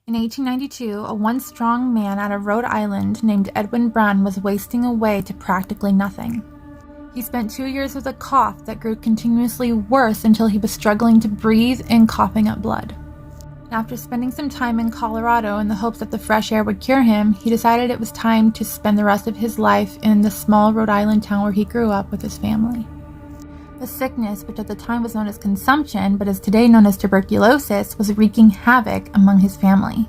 In 1892, a once strong man out of Rhode Island named Edwin Brown was wasting away to practically nothing. He spent 2 years with a cough that grew continuously worse until he was struggling to breathe and coughing up blood. After spending some time in Colorado in the hopes that the fresh air would cure him, he decided it was time to spend the rest of his life in the small Rhode Island town where he grew up with his family. The sickness, which at the time was known as consumption, but is today known as tuberculosis, was wreaking havoc among his family.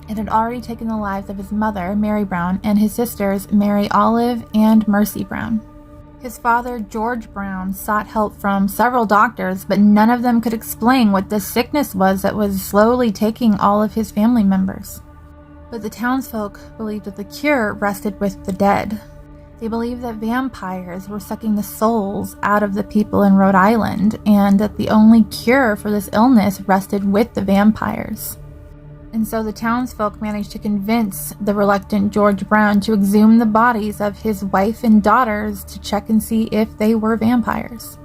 It had already taken the lives of his mother, Mary Brown, and his sisters, Mary Olive and Mercy Brown. His father, George Brown, sought help from several doctors, but none of them could explain what this sickness was that was slowly taking all of his family members. But the townsfolk believed that the cure rested with the dead. They believed that vampires were sucking the souls out of the people in Rhode Island, and that the only cure for this illness rested with the vampires. And so the townsfolk managed to convince the reluctant George Brown to exhume the bodies of his wife and daughters to check and see if they were vampires.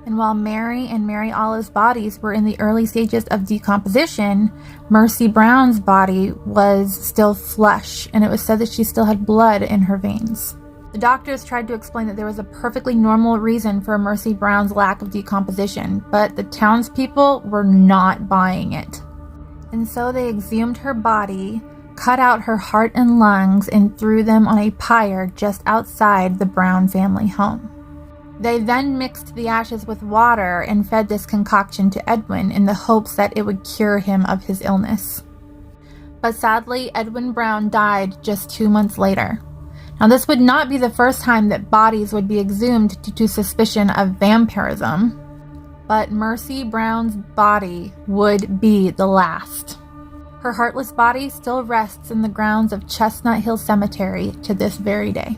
And while Mary and Mary Olive's bodies were in the early stages of decomposition, Mercy Brown's body was still flesh, and it was said that she still had blood in her veins. The doctors tried to explain that there was a perfectly normal reason for Mercy Brown's lack of decomposition, but the townspeople were not buying it. And so they exhumed her body, cut out her heart and lungs, and threw them on a pyre just outside the Brown family home. They then mixed the ashes with water and fed this concoction to Edwin in the hopes that it would cure him of his illness. But sadly, Edwin Brown died just 2 months later. Now, this would not be the first time that bodies would be exhumed due to suspicion of vampirism, but Mercy Brown's body would be the last. Her heartless body still rests in the grounds of Chestnut Hill Cemetery to this very day.